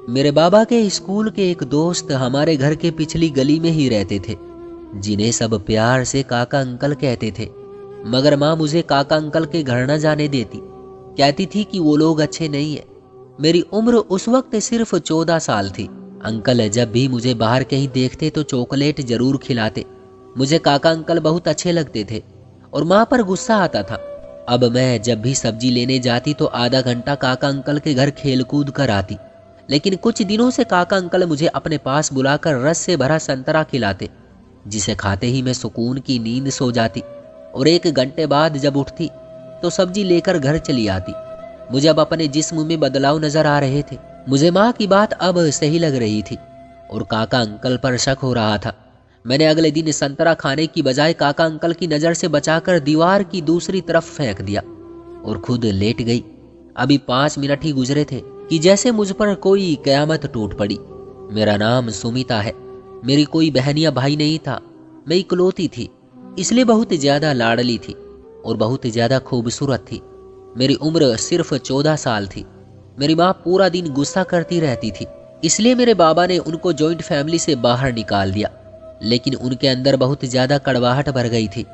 मेरे बाबा के स्कूल के एक दोस्त हमारे घर के पिछली गली में ही रहते थे, जिन्हें सब प्यार से काका अंकल कहते थे। मगर माँ मुझे काका अंकल के घर न जाने देती, कहती थी कि वो लोग अच्छे नहीं है। मेरी उम्र उस वक्त सिर्फ 14 साल थी। अंकल जब भी मुझे बाहर कहीं देखते तो चॉकलेट जरूर खिलाते। मुझे काका अंकल बहुत अच्छे लगते थे और माँ पर गुस्सा आता था। अब मैं जब भी सब्जी लेने जाती तो आधा घंटा काका अंकल के घर खेल कूद कर आती। लेकिन कुछ दिनों से काका अंकल मुझे अपने पास बुलाकर रस से भरा संतरा खिलाते, जिसे खाते ही मैं सुकून की नींद सो जाती और 1 घंटे बाद जब उठती तो सब्जी लेकर घर चली आती। मुझे अब अपने जिस्म में बदलाव नजर आ रहे थे। मुझे माँ की बात अब सही लग रही थी और काका अंकल पर शक हो रहा था। मैंने अगले दिन संतरा खाने की बजाय काका अंकल की नज़र से बचाकर दीवार की दूसरी तरफ फेंक दिया और खुद लेट गई। अभी 5 मिनट ही गुजरे थे कि जैसे मुझ पर कोई कयामत टूट पड़ी। मेरा नाम सुमिता है। मेरी कोई बहन या भाई नहीं था। मैं इकलौती थी, इसलिए बहुत ज़्यादा लाडली थी और बहुत ज़्यादा खूबसूरत थी। मेरी उम्र सिर्फ 14 साल थी। मेरी माँ पूरा दिन गुस्सा करती रहती थी, इसलिए मेरे बाबा ने उनको जॉइंट फैमिली से बाहर निकाल दिया। लेकिन उनके अंदर बहुत ज़्यादा कड़वाहट भर गई थी,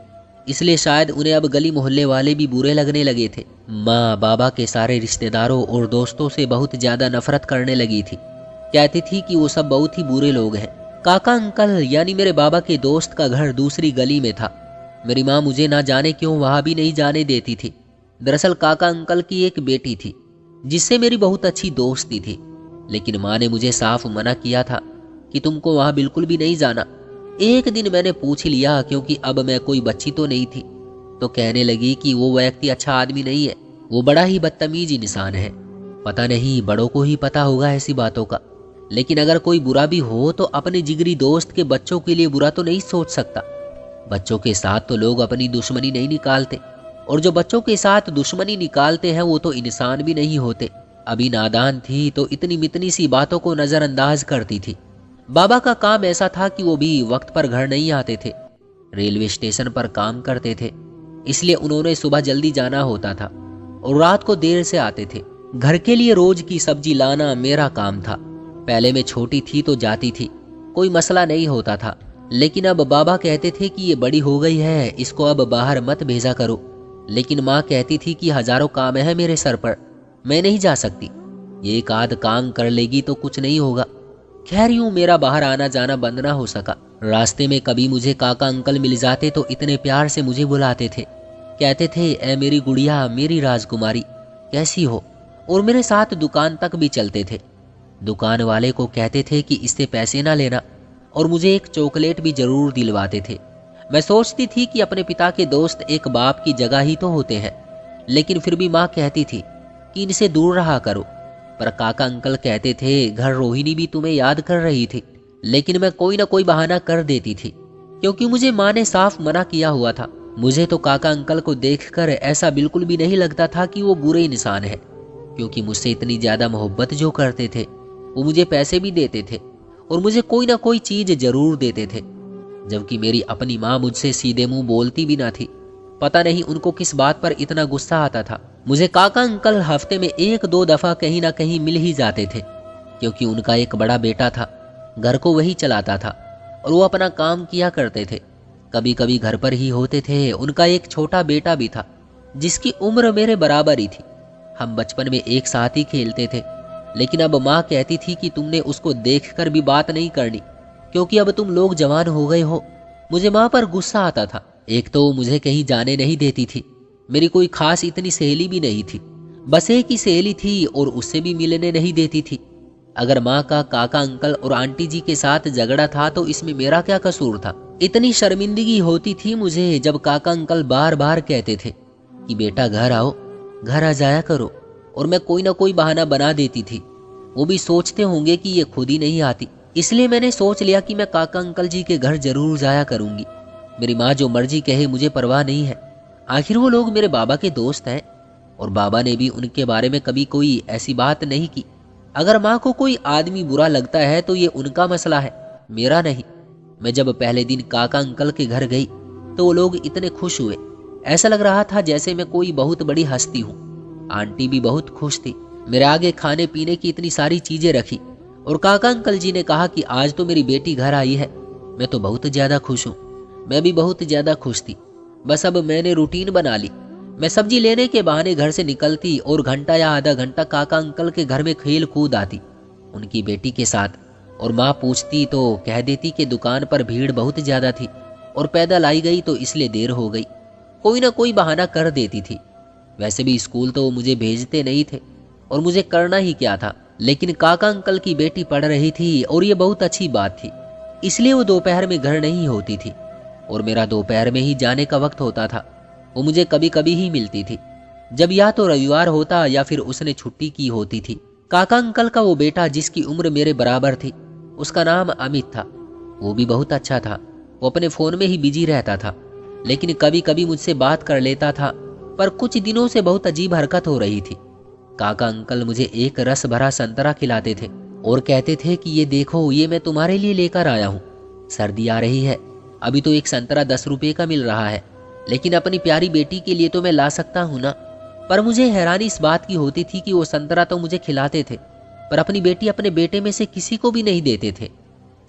इसलिए शायद उन्हें अब गली मोहल्ले वाले भी बुरे लगने लगे थे। माँ बाबा के सारे रिश्तेदारों और दोस्तों से बहुत ज़्यादा नफरत करने लगी थी। कहती थी कि वो सब बहुत ही बुरे लोग हैं। काका अंकल यानी मेरे बाबा के दोस्त का घर दूसरी गली में था। मेरी माँ मुझे ना जाने क्यों वहाँ भी नहीं जाने देती थी। दरअसल काका अंकल की एक बेटी थी जिससे मेरी बहुत अच्छी दोस्ती थी, लेकिन माँ ने मुझे साफ मना किया था कि तुमको वहाँ बिल्कुल भी नहीं जाना। एक दिन मैंने पूछ लिया, क्योंकि अब मैं कोई बच्ची तो नहीं थी, तो कहने लगी कि वो व्यक्ति अच्छा आदमी नहीं है, वो बड़ा ही बदतमीज इंसान है। पता नहीं बड़ों को ही पता होगा ऐसी बातों का, लेकिन अगर कोई बुरा भी हो तो अपने जिगरी दोस्त के बच्चों के लिए बुरा तो नहीं सोच सकता। बच्चों के साथ तो लोग अपनी दुश्मनी नहीं निकालते, और जो बच्चों के साथ दुश्मनी निकालते हैं वो तो इंसान भी नहीं होते। अभी नादान थी तो इतनी मितनी सी बातों को नज़रअंदाज करती थी। बाबा का काम ऐसा था कि वो भी वक्त पर घर नहीं आते थे। रेलवे स्टेशन पर काम करते थे, इसलिए उन्होंने सुबह जल्दी जाना होता था और रात को देर से आते थे। घर के लिए रोज की सब्जी लाना मेरा काम था। पहले मैं छोटी थी तो जाती थी, कोई मसला नहीं होता था, लेकिन अब बाबा कहते थे कि ये बड़ी हो गई है, इसको अब बाहर मत भेजा करो। लेकिन माँ कहती थी कि हजारों काम है मेरे सर पर, मैं नहीं जा सकती। ये एक आध काम कर लेगी तो कुछ नहीं होगा। खैर यूं मेरा बाहर आना जाना बंद ना हो सका। रास्ते में कभी मुझे काका अंकल मिल जाते तो इतने प्यार से मुझे बुलाते थे, कहते थे ए मेरी गुड़िया, मेरी राजकुमारी, कैसी हो, और मेरे साथ दुकान तक भी चलते थे। दुकान वाले को कहते थे कि इससे पैसे ना लेना, और मुझे एक चॉकलेट भी जरूर दिलवाते थे। मैं सोचती थी कि अपने पिता के दोस्त एक बाप की जगह ही तो होते हैं, लेकिन फिर भी माँ कहती थी कि इनसे दूर रहा करो। पर काका अंकल कहते थे घर रोहिणी भी तुम्हें याद कर रही थी, लेकिन मैं कोई ना कोई बहाना कर देती थी, क्योंकि मुझे माँ ने साफ मना किया हुआ था। मुझे तो काका अंकल को देखकर ऐसा बिल्कुल भी नहीं लगता था कि वो बुरे इंसान है, क्योंकि मुझसे इतनी ज्यादा मोहब्बत जो करते थे, वो मुझे पैसे भी देते थे और मुझे कोई ना कोई चीज जरूर देते थे, जबकि मेरी अपनी माँ मुझसे सीधे मुंह बोलती भी ना थी। पता नहीं उनको किस बात पर इतना गुस्सा आता था। मुझे काका अंकल हफ्ते में 1-2 दफा कहीं ना कहीं मिल ही जाते थे, क्योंकि उनका एक बड़ा बेटा था, घर को वही चलाता था और वो अपना काम किया करते थे। कभी कभी घर पर ही होते थे। उनका एक छोटा बेटा भी था जिसकी उम्र मेरे बराबर ही थी। हम बचपन में एक साथ ही खेलते थे, लेकिन अब माँ कहती थी कि तुमने उसको देखकर भी बात नहीं करनी, क्योंकि अब तुम लोग जवान हो गए हो। मुझे माँ पर गुस्सा आता था। एक तो मुझे कहीं जाने नहीं देती थी, मेरी कोई खास इतनी सहेली भी नहीं थी, बस एक ही सहेली थी और उससे भी मिलने नहीं देती थी। अगर माँ का काका अंकल और आंटी जी के साथ झगड़ा था तो इसमें मेरा क्या कसूर था। इतनी शर्मिंदगी होती थी मुझे जब काका अंकल बार बार कहते थे कि बेटा घर आओ, घर आ जाया करो, और मैं कोई ना कोई बहाना बना देती थी। वो भी सोचते होंगे कि ये खुद ही नहीं आती, इसलिए मैंने सोच लिया कि मैं काका अंकल जी के घर जरूर जाया करूंगी। मेरी माँ जो मर्जी कहे मुझे परवाह नहीं है, आखिर वो लोग मेरे बाबा के दोस्त हैं और बाबा ने भी उनके बारे में कभी कोई ऐसी बात नहीं की। अगर माँ को कोई आदमी बुरा लगता है तो ये उनका मसला है, मेरा नहीं। मैं जब पहले दिन काका अंकल के घर गई तो वो लोग इतने खुश हुए, ऐसा लग रहा था जैसे मैं कोई बहुत बड़ी हस्ती हूँ। आंटी भी बहुत खुश थी। मेरे आगे खाने पीने की इतनी सारी चीजें रखी और काका अंकल जी ने कहा कि आज तो मेरी बेटी घर आई है। मैं तो बहुत ज्यादा खुश हूँ। मैं भी बहुत ज्यादा खुश थी। बस अब मैंने रूटीन बना ली। मैं सब्जी लेने के बहाने घर से निकलती और घंटा या आधा घंटा काका अंकल के घर में खेल कूद आती उनकी बेटी के साथ। और माँ पूछती तो कह देती कि दुकान पर भीड़ बहुत ज्यादा थी और पैदल आई गई तो इसलिए देर हो गई। कोई ना कोई बहाना कर देती थी। वैसे भी स्कूल तो मुझे भेजते नहीं थे और मुझे करना ही क्या था। लेकिन काका अंकल की बेटी पढ़ रही थी और ये बहुत अच्छी बात थी, इसलिए वो दोपहर में घर नहीं होती थी और मेरा दोपहर में ही जाने का वक्त होता था। वो मुझे कभी कभी ही मिलती थी, जब या तो रविवार होता या फिर उसने छुट्टी की होती थी। काका अंकल का वो बेटा जिसकी उम्र मेरे बराबर थी, उसका नाम अमित था। वो भी बहुत अच्छा था। वो अपने फ़ोन में ही बिजी रहता था, लेकिन कभी कभी मुझसे बात कर लेता था। पर कुछ दिनों से बहुत अजीब हरकत हो रही थी। काका अंकल मुझे एक रस भरा संतरा खिलाते थे और कहते थे कि ये देखो, ये मैं तुम्हारे लिए लेकर आया हूँ। सर्दी आ रही है, अभी तो एक संतरा 10 रुपये का मिल रहा है, लेकिन अपनी प्यारी बेटी के लिए तो मैं ला सकता हूँ ना। पर मुझे हैरानी इस बात की होती थी कि वो संतरा तो मुझे खिलाते थे, पर अपनी बेटी अपने बेटे में से किसी को भी नहीं देते थे।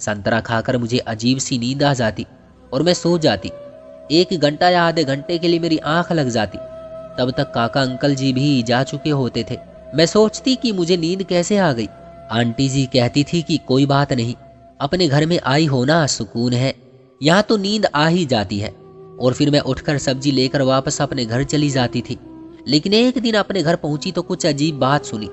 संतरा खाकर मुझे अजीब सी नींद आ जाती और मैं सो जाती। 1 घंटा या आधे घंटे के लिए मेरी आंख लग जाती। तब तक काका अंकल जी भी जा चुके होते थे। मैं सोचती कि मुझे नींद कैसे आ गई। आंटी जी कहती थी कि कोई बात नहीं, अपने घर में आई हो ना, सुकून है, यहाँ तो नींद आ ही जाती है। और फिर मैं उठकर सब्जी लेकर वापस अपने घर चली जाती थी। लेकिन एक दिन अपने घर पहुंची तो कुछ अजीब बात सुनी।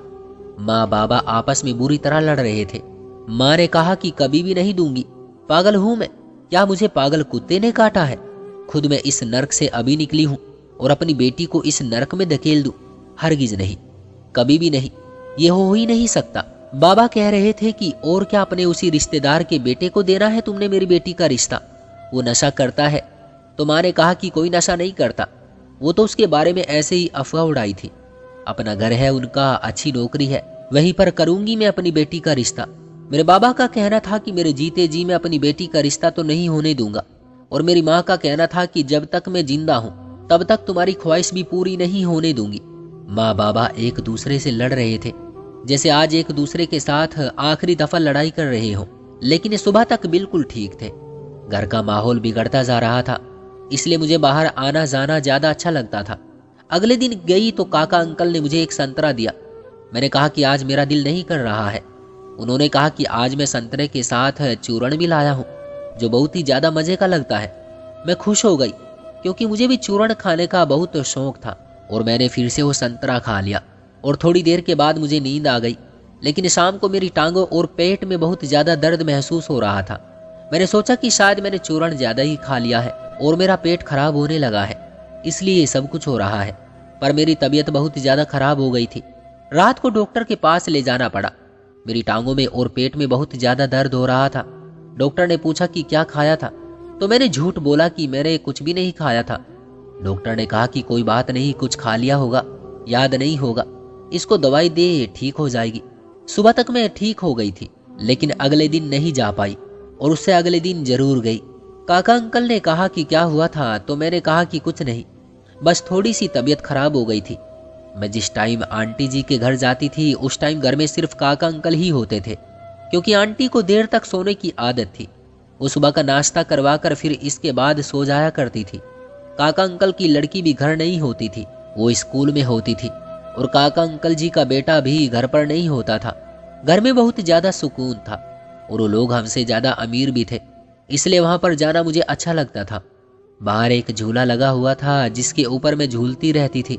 माँ बाबा आपस में बुरी तरह लड़ रहे थे। माँ ने कहा कि कभी भी नहीं दूंगी। पागल हूं मैं? क्या मुझे पागल कुत्ते ने काटा है? खुद मैं इस नर्क से अभी निकली हूं और अपनी बेटी को इस नरक में धकेल दूं? हरगिज नहीं, कभी भी नहीं, ये हो ही नहीं सकता। बाबा कह रहे थे कि और क्या अपने उसी रिश्तेदार के बेटे को देना है तुमने मेरी बेटी का रिश्ता? वो नशा करता है। तो माँ ने कहा कि कोई नशा नहीं करता, वो तो उसके बारे में ऐसे ही अफवाह उड़ाई थी। अपना घर है उनका, अच्छी नौकरी है, वहीं पर करूंगी मैं अपनी बेटी का रिश्ता। मेरे बाबा का कहना था कि मेरे जीते जी मैं अपनी बेटी का रिश्ता तो नहीं होने दूंगा, और मेरी माँ का कहना था कि जब तक मैं जिंदा हूँ तब तक तुम्हारी ख्वाहिश भी पूरी नहीं होने दूंगी। माँ बाबा एक दूसरे से लड़ रहे थे, जैसे आज एक दूसरे के साथ आखिरी दफा लड़ाई कर रहे हो। लेकिन सुबह तक बिल्कुल ठीक थे। घर का माहौल बिगड़ता जा रहा था, इसलिए मुझे बाहर आना जाना ज्यादा अच्छा लगता था। अगले दिन गई तो काका अंकल ने मुझे एक संतरा दिया। मैंने कहा कि आज मेरा दिल नहीं कर रहा है। उन्होंने कहा कि आज मैं संतरे के साथ चूरण भी लाया हूँ, जो बहुत ही ज्यादा मजे का लगता है। मैं खुश हो गई क्योंकि मुझे भी चूरण खाने का बहुत शौक था, और मैंने फिर से वो संतरा खा लिया और थोड़ी देर के बाद मुझे नींद आ गई। लेकिन शाम को मेरी टांगों और पेट में बहुत ज्यादा दर्द महसूस हो रहा था। मैंने सोचा कि शायद मैंने चूरण ज्यादा ही खा लिया है और मेरा पेट खराब होने लगा है, इसलिए ये सब कुछ हो रहा है। पर मेरी तबीयत बहुत ज्यादा खराब हो गई थी। रात को डॉक्टर के पास ले जाना पड़ा। मेरी टांगों में और पेट में बहुत ज्यादा दर्द हो रहा था। डॉक्टर ने पूछा कि क्या खाया था, तो मैंने झूठ बोला कि मैंने कुछ भी नहीं खाया था। डॉक्टर ने कहा कि कोई बात नहीं, कुछ खा लिया होगा, याद नहीं होगा, इसको दवाई दे, ठीक हो जाएगी। सुबह तक मैं ठीक हो गई थी, लेकिन अगले दिन नहीं जा पाई, और उससे अगले दिन जरूर गई। काका अंकल ने कहा कि क्या हुआ था, तो मैंने कहा कि कुछ नहीं, बस थोड़ी सी तबीयत खराब हो गई थी। मैं जिस टाइम आंटी जी के घर जाती थी उस टाइम घर में सिर्फ काका अंकल ही होते थे, क्योंकि आंटी को देर तक सोने की आदत थी। वो सुबह का नाश्ता करवा कर फिर इसके बाद सो जाया करती थी। काका अंकल की लड़की भी घर नहीं होती थी, वो स्कूल में होती थी, और काका अंकल जी का बेटा भी घर पर नहीं होता था। घर में बहुत ज्यादा सुकून था, और वो लोग हमसे ज्यादा अमीर भी थे, इसलिए वहां पर जाना मुझे अच्छा लगता था। बाहर एक झूला लगा हुआ था जिसके ऊपर मैं झूलती रहती थी।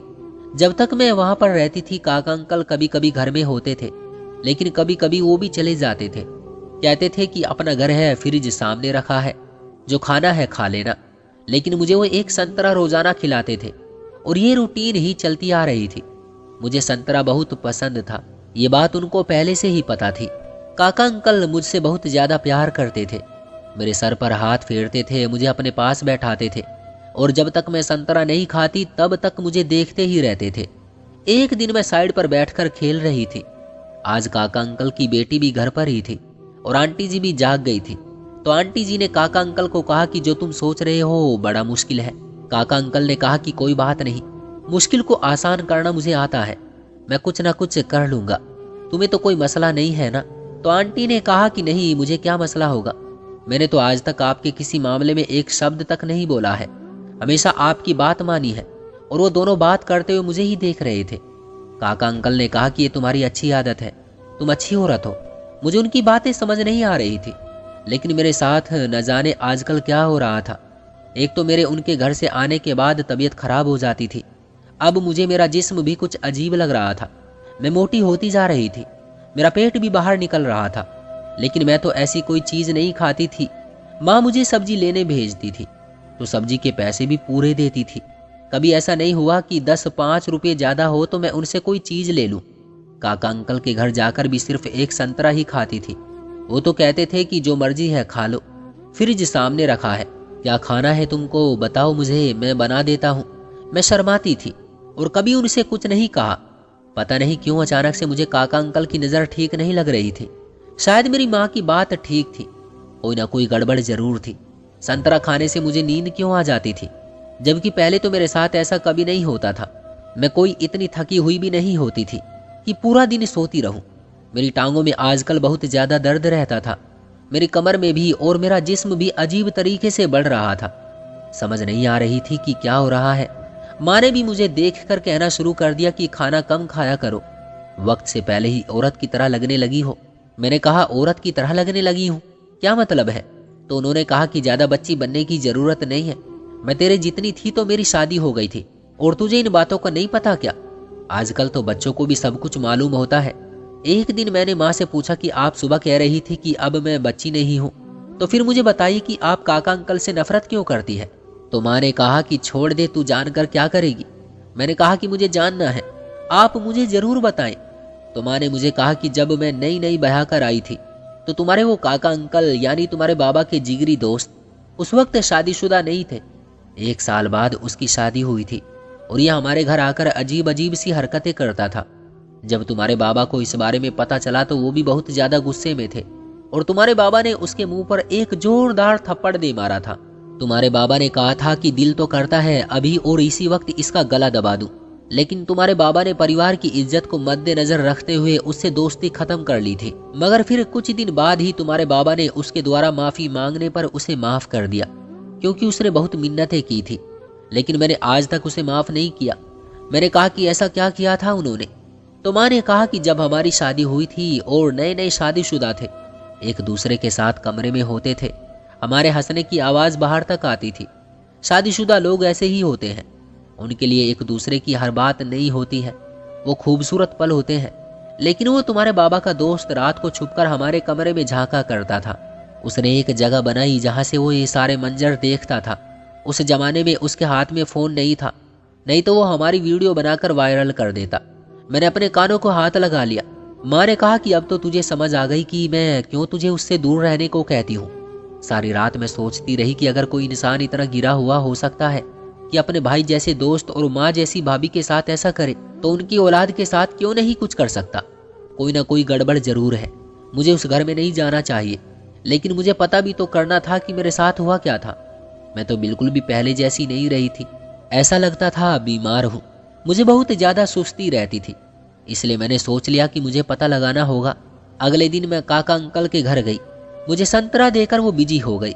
जब तक मैं वहां पर रहती थी काका अंकल कभी कभी घर में होते थे, लेकिन कभी कभी वो भी चले जाते थे। कहते थे कि अपना घर है, फ्रिज सामने रखा है, जो खाना है खा लेना। लेकिन मुझे वो एक संतरा रोजाना खिलाते थे, और ये रूटीन ही चलती आ रही थी। मुझे संतरा बहुत पसंद था, ये बात उनको पहले से ही पता थी। काका अंकल मुझसे बहुत ज्यादा प्यार करते थे, मेरे सर पर हाथ फेरते थे, मुझे अपने पास बैठाते थे, और जब तक मैं संतरा नहीं खाती तब तक मुझे देखते ही रहते थे। एक दिन मैं साइड पर बैठकर खेल रही थी। आज काका अंकल की बेटी भी घर पर ही थी, और आंटी जी भी जाग गई थी। तो आंटी जी ने काका अंकल को कहा कि जो तुम सोच रहे हो बड़ा मुश्किल है। काका अंकल ने कहा कि कोई बात नहीं, मुश्किल को आसान करना मुझे आता है, मैं कुछ ना कुछ कर लूंगा, तुम्हें तो कोई मसला नहीं है ना। तो आंटी ने कहा कि नहीं, मुझे क्या मसला होगा, मैंने तो आज तक आपके किसी मामले में एक शब्द तक नहीं बोला है, हमेशा आपकी बात मानी है। और वो दोनों बात करते हुए मुझे ही देख रहे थे। काका अंकल ने कहा कि ये तुम्हारी अच्छी आदत है, तुम अच्छी औरत हो। मुझे उनकी बातें समझ नहीं आ रही थी, लेकिन मेरे साथ न जाने आजकल क्या हो रहा था। एक तो मेरे उनके घर से आने के बाद तबीयत खराब हो जाती थी, अब मुझे मेरा जिस्म भी कुछ अजीब लग रहा था। मैं मोटी होती जा रही थी, मेरा पेट भी बाहर निकल रहा था, लेकिन मैं तो ऐसी कोई चीज़ नहीं खाती थी। माँ मुझे सब्जी लेने भेजती थी तो सब्जी के पैसे भी पूरे देती थी। कभी ऐसा नहीं हुआ कि 10-5 रुपये ज़्यादा हो तो मैं उनसे कोई चीज़ ले लूँ। काका अंकल के घर जाकर भी सिर्फ एक संतरा ही खाती थी। वो तो कहते थे कि जो मर्जी है खा लो, फ्रिज सामने रखा है, क्या खाना है तुमको बताओ मुझे, मैं बना देता हूँ। मैं शर्माती थी और कभी उनसे कुछ नहीं कहा। पता नहीं क्यों अचानक से मुझे काका अंकल की नज़र ठीक नहीं लग रही थी। शायद मेरी माँ की बात ठीक थी, कोई ना कोई गड़बड़ जरूर थी। संतरा खाने से मुझे नींद क्यों आ जाती थी, जबकि पहले तो मेरे साथ ऐसा कभी नहीं होता था। मैं कोई इतनी थकी हुई भी नहीं होती थी कि पूरा दिन सोती रहूं। मेरी टांगों में आजकल बहुत ज़्यादा दर्द रहता था, मेरी कमर में भी, और मेरा जिस्म भी अजीब तरीके से बढ़ रहा था। समझ नहीं आ रही थी कि क्या हो रहा है। माँ ने भी मुझे देख कर कहना शुरू कर दिया कि खाना कम खाया करो, वक्त से पहले ही औरत की तरह लगने लगी हो। मैंने कहा औरत की तरह लगने लगी हूँ, क्या मतलब है? तो उन्होंने कहा कि ज़्यादा बच्ची बनने की ज़रूरत नहीं है, मैं तेरे जितनी थी तो मेरी शादी हो गई थी, और तुझे इन बातों का नहीं पता क्या? आजकल तो बच्चों को भी सब कुछ मालूम होता है। एक दिन मैंने माँ से पूछा कि आप सुबह कह रही थी कि अब मैं बच्ची नहीं हूँ, तो फिर मुझे बताइए कि आप काका अंकल से नफरत क्यों करती है? तो माँ ने कहा कि छोड़ दे, तू जानकर क्या करेगी? मैंने कहा कि मुझे जानना है, आप मुझे ज़रूर बताएं। तो माँ ने मुझे कहा कि जब मैं नई नई ब्याह कर आई थी तो तुम्हारे वो काका अंकल यानी तुम्हारे बाबा के जिगरी दोस्त उस वक्त शादीशुदा नहीं थे। 1 साल बाद उसकी शादी हुई थी और यह हमारे घर आकर अजीब अजीब सी हरकतें करता था। जब तुम्हारे बाबा को इस बारे में पता चला तो वो भी बहुत ज़्यादा गुस्से में थे और तुम्हारे बाबा ने उसके मुंह पर एक जोरदार थप्पड़ दे मारा था। तुम्हारे बाबा ने कहा था कि दिल तो करता है अभी और इसी वक्त इसका गला दबा दूं, लेकिन तुम्हारे बाबा ने परिवार की इज्जत को मद्देनजर रखते हुए उससे दोस्ती खत्म कर ली थी। मगर फिर कुछ दिन बाद ही तुम्हारे बाबा ने उसके द्वारा माफ़ी मांगने पर उसे माफ़ कर दिया, क्योंकि उसने बहुत मिन्नतें की थी, लेकिन मैंने आज तक उसे माफ़ नहीं किया। मैंने कहा कि ऐसा क्या किया था उन्होंने? तो माँ ने कहा कि जब हमारी शादी हुई थी और नए नए शादीशुदा थे, एक दूसरे के साथ कमरे में होते थे, हमारे हंसने की आवाज़ बाहर तक आती थी। शादीशुदा लोग ऐसे ही होते हैं, उनके लिए एक दूसरे की हर बात नहीं होती है, वो खूबसूरत पल होते हैं। लेकिन वो तुम्हारे बाबा का दोस्त रात को छुपकर हमारे कमरे में झांका करता था। उसने एक जगह बनाई जहाँ से वो ये सारे मंजर देखता था। उस जमाने में उसके हाथ में फ़ोन नहीं था, नहीं तो वो हमारी वीडियो बनाकर वायरल कर देता। मैंने अपने कानों को हाथ लगा लिया। माँ ने कहा कि अब तो तुझे समझ आ गई कि मैं क्यों तुझे उससे दूर रहने को कहती हूँ। सारी रात मैं सोचती रही कि अगर कोई इंसान इतना गिरा हुआ हो सकता है कि अपने भाई जैसे दोस्त और माँ जैसी भाभी के साथ ऐसा करे, तो उनकी औलाद के साथ क्यों नहीं कुछ कर सकता? कोई ना कोई गड़बड़ जरूर है। मुझे उस घर में नहीं जाना चाहिए, लेकिन मुझे पता भी तो करना था कि मेरे साथ हुआ क्या था। मैं तो बिल्कुल भी पहले जैसी नहीं रही थी, ऐसा लगता था बीमार हूँ। मुझे बहुत ज़्यादा सुस्ती रहती थी, इसलिए मैंने सोच लिया कि मुझे पता लगाना होगा। अगले दिन मैं काका अंकल के घर गई। मुझे संतरा देकर वो बिजी हो गई।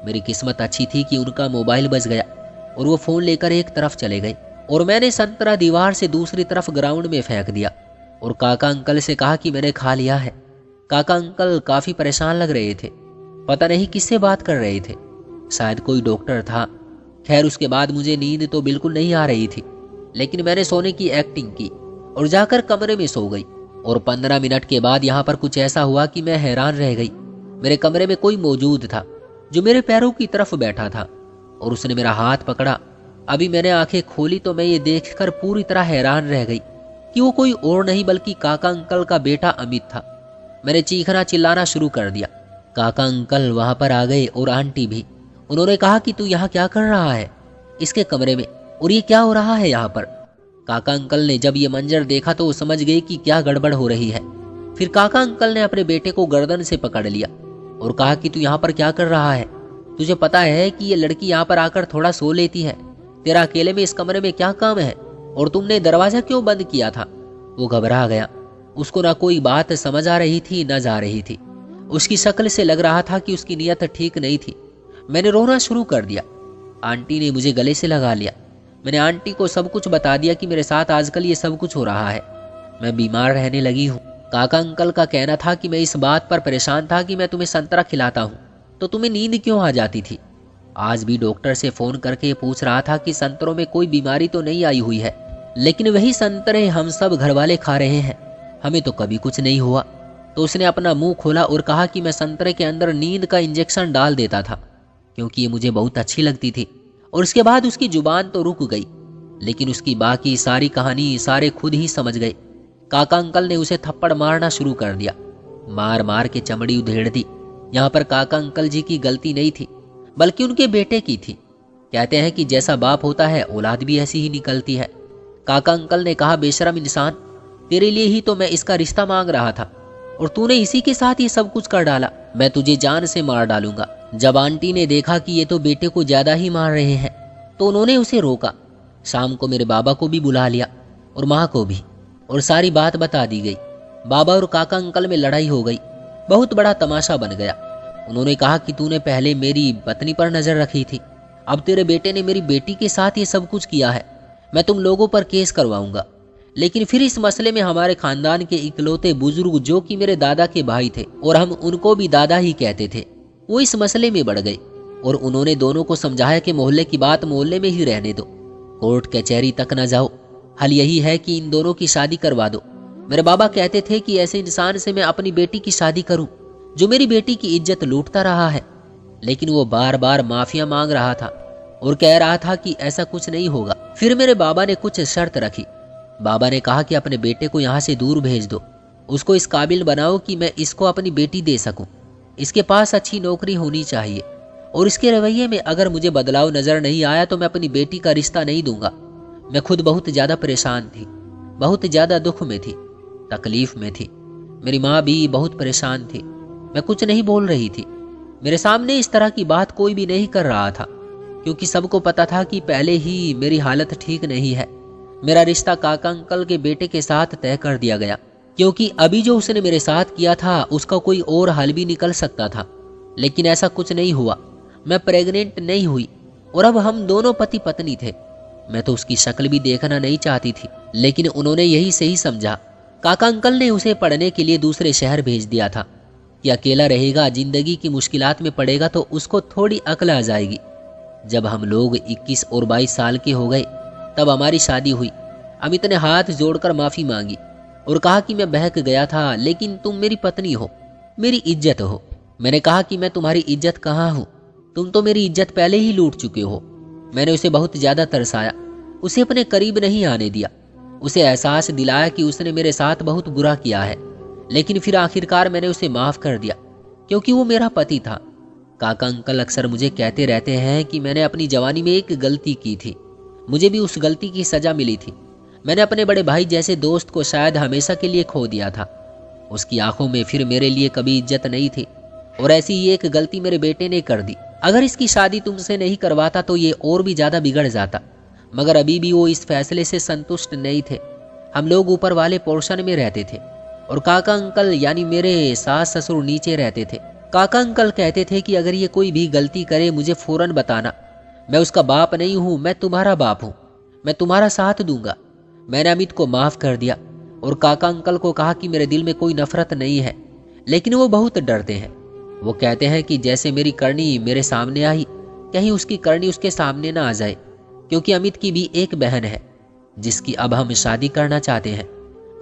मेरी किस्मत अच्छी थी कि उनका मोबाइल बज गया और वो फ़ोन लेकर एक तरफ चले गए और मैंने संतरा दीवार से दूसरी तरफ ग्राउंड में फेंक दिया और काका अंकल से कहा कि मैंने खा लिया है। काका अंकल काफ़ी परेशान लग रहे थे, पता नहीं किससे बात कर रहे थे, शायद कोई डॉक्टर था। खैर उसके बाद मुझे नींद तो बिल्कुल नहीं आ रही थी, लेकिन मैंने सोने की एक्टिंग की और जाकर कमरे में सो गई। और 15 मिनट के बाद यहाँ पर कुछ ऐसा हुआ कि मैं हैरान रह गई। मेरे कमरे में कोई मौजूद था जो मेरे पैरों की तरफ बैठा था और उसने मेरा हाथ पकड़ा। अभी मैंने आंखें खोली तो मैं ये देखकर पूरी तरह हैरान रह गई कि वो कोई और नहीं बल्कि काका अंकल का बेटा अमित था। मैंने चीखना चिल्लाना शुरू कर दिया। काका अंकल वहाँ पर आ गए और आंटी भी। उन्होंने कहा कि तू यहाँ क्या कर रहा है इसके कमरे में, और ये क्या हो रहा है यहाँ पर? काका अंकल ने जब ये मंजर देखा तो वो समझ गए कि क्या गड़बड़ हो रही है। फिर काका अंकल ने अपने बेटे को गर्दन से पकड़ लिया और कहा कि तू यहाँ पर क्या कर रहा है? तुझे पता है कि ये लड़की यहाँ पर आकर थोड़ा सो लेती है, तेरा अकेले में इस कमरे में क्या काम है? और तुमने दरवाज़ा क्यों बंद किया था? वो घबरा गया। उसको ना कोई बात समझ आ रही थी न जा रही थी। उसकी शक्ल से लग रहा था कि उसकी नीयत ठीक नहीं थी। मैंने रोना शुरू कर दिया। आंटी ने मुझे गले से लगा लिया। मैंने आंटी को सब कुछ बता दिया कि मेरे साथ आजकल ये सब कुछ हो रहा है। मैं बीमार रहने लगी हूँ। काका अंकल का कहना था कि मैं इस बात पर परेशान था कि मैं तुम्हें संतरा खिलाता हूँ तो तुम्हें नींद क्यों आ जाती थी। आज भी डॉक्टर से फ़ोन करके पूछ रहा था कि संतरों में कोई बीमारी तो नहीं आई हुई है, लेकिन वही संतरे हम सब घर वाले खा रहे हैं, हमें तो कभी कुछ नहीं हुआ। तो उसने अपना मुंह खोला और कहा कि मैं संतरे के अंदर नींद का इंजेक्शन डाल देता था क्योंकि ये मुझे बहुत अच्छी लगती थी। और उसके बाद उसकी जुबान तो रुक गई, लेकिन उसकी बाकी सारी कहानी सारे खुद ही समझ गए। काका अंकल ने उसे थप्पड़ मारना शुरू कर दिया, मार मार के चमड़ी उधेड़ दी। यहाँ पर काका अंकल जी की गलती नहीं थी, बल्कि उनके बेटे की थी। कहते हैं कि जैसा बाप होता है औलाद भी ऐसी ही निकलती है। काका अंकल ने कहा, बेशरम इंसान, तेरे लिए ही तो मैं इसका रिश्ता मांग रहा था और तूने इसी के साथ ये सब कुछ कर डाला। मैं तुझे जान से मार डालूंगा। जब आंटी ने देखा कि ये तो बेटे को ज्यादा ही मार रहे हैं तो उन्होंने उसे रोका। शाम को मेरे बाबा को भी बुला लिया और माँ को भी, और सारी बात बता दी गई। बाबा और काका अंकल में लड़ाई हो गई। बहुत बड़ा तमाशा बन गया। उन्होंने कहा कि तूने पहले मेरी पत्नी पर नजर रखी थी, अब तेरे बेटे ने मेरी बेटी के साथ ये सब कुछ किया है, मैं तुम लोगों पर केस करवाऊंगा। लेकिन फिर इस मसले में हमारे खानदान के इकलौते बुजुर्ग, जो कि मेरे दादा के भाई थे और हम उनको भी दादा ही कहते थे, वो इस मसले में बढ़ गए और उन्होंने दोनों को समझाया कि मोहल्ले की बात मोहल्ले में ही रहने दो, कोर्ट कचहरी तक न जाओ, हल यही है कि इन दोनों की शादी करवा दो। मेरे बाबा कहते थे कि ऐसे इंसान से मैं अपनी बेटी की शादी करूं जो मेरी बेटी की इज्जत लूटता रहा है, लेकिन वो बार बार माफिया मांग रहा था और कह रहा था कि ऐसा कुछ नहीं होगा। फिर मेरे बाबा ने कुछ शर्त रखी। बाबा ने कहा कि अपने बेटे को यहाँ से दूर भेज दो, उसको इस काबिल बनाओ कि मैं इसको अपनी बेटी दे सकूं। इसके पास अच्छी नौकरी होनी चाहिए और इसके रवैये में अगर मुझे बदलाव नजर नहीं आया तो मैं अपनी बेटी का रिश्ता नहीं दूंगा। मैं खुद बहुत ज्यादा परेशान थी, बहुत ज्यादा दुख में थी, तकलीफ में थी। मेरी माँ भी बहुत परेशान थी। मैं कुछ नहीं बोल रही थी। मेरे सामने इस तरह की बात कोई भी नहीं कर रहा था क्योंकि सबको पता था कि पहले ही मेरी हालत ठीक नहीं है। मेरा रिश्ता काका अंकल के बेटे के साथ तय कर दिया गया क्योंकि अभी जो उसने मेरे साथ किया था उसका कोई और हल भी निकल सकता था, लेकिन ऐसा कुछ नहीं हुआ। मैं प्रेग्नेंट नहीं हुई और अब हम दोनों पति पत्नी थे। मैं तो उसकी शक्ल भी देखना नहीं चाहती थी, लेकिन उन्होंने यही सही समझा। काका अंकल ने उसे पढ़ने के लिए दूसरे शहर भेज दिया था कि अकेला रहेगा, जिंदगी की मुश्किलात में पड़ेगा तो उसको थोड़ी अकल आ जाएगी। जब हम लोग 21 और 22 साल के हो गए तब हमारी शादी हुई। अमित ने हाथ जोड़कर माफी मांगी और कहा कि मैं बहक गया था, लेकिन तुम मेरी पत्नी हो, मेरी इज्जत हो। मैंने कहा कि मैं तुम्हारी इज्जत कहाँ हूँ, तुम तो मेरी इज्जत पहले ही लूट चुके हो। मैंने उसे बहुत ज्यादा तरसाया, उसे अपने करीब नहीं आने दिया, उसे एहसास दिलाया कि उसने मेरे साथ बहुत बुरा किया है, लेकिन फिर आखिरकार मैंने उसे माफ कर दिया क्योंकि वो मेरा पति था। काका अंकल अक्सर मुझे कहते रहते हैं कि मैंने अपनी जवानी में एक गलती की थी, मुझे भी उस गलती की सजा मिली थी। मैंने अपने बड़े भाई जैसे दोस्त को शायद हमेशा के लिए खो दिया था। उसकी आंखों में फिर मेरे लिए कभी इज्जत नहीं थी और ऐसी ही एक गलती मेरे बेटे ने कर दी। अगर इसकी शादी तुमसे नहीं करवाता तो ये और भी ज्यादा बिगड़ जाता, मगर अभी भी वो इस फैसले से संतुष्ट नहीं थे। हम लोग ऊपर वाले पोर्शन में रहते थे और काका अंकल यानी मेरे सास ससुर नीचे रहते थे। काका अंकल कहते थे कि अगर ये कोई भी गलती करे मुझे फौरन बताना, मैं उसका बाप नहीं हूँ, मैं तुम्हारा बाप हूँ, मैं तुम्हारा साथ दूंगा। मैंने अमित को माफ कर दिया और काका अंकल को कहा कि मेरे दिल में कोई नफरत नहीं है, लेकिन वो बहुत डरते हैं। वो कहते हैं कि जैसे मेरी करनी मेरे सामने आई, कहीं उसकी करनी उसके सामने ना आ जाए, क्योंकि अमित की भी एक बहन है जिसकी अब हम शादी करना चाहते हैं।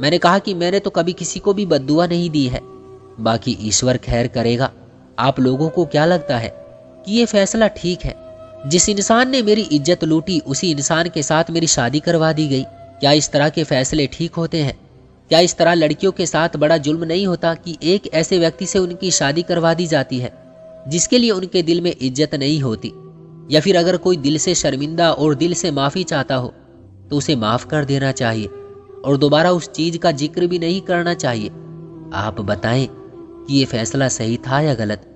मैंने कहा कि मैंने तो कभी किसी को भी बद्दुआ नहीं दी है, बाकी ईश्वर खैर करेगा। आप लोगों को क्या लगता है कि ये फैसला ठीक है? जिस इंसान ने मेरी इज्जत लूटी उसी इंसान के साथ मेरी शादी करवा दी गई। क्या इस तरह के फैसले ठीक होते हैं? क्या इस तरह लड़कियों के साथ बड़ा जुल्म नहीं होता कि एक ऐसे व्यक्ति से उनकी शादी करवा दी जाती है जिसके लिए उनके दिल में इज्जत नहीं होती? या फिर अगर कोई दिल से शर्मिंदा और दिल से माफी चाहता हो तो उसे माफ कर देना चाहिए और दोबारा उस चीज का जिक्र भी नहीं करना चाहिए। आप बताएं कि ये फैसला सही था या गलत?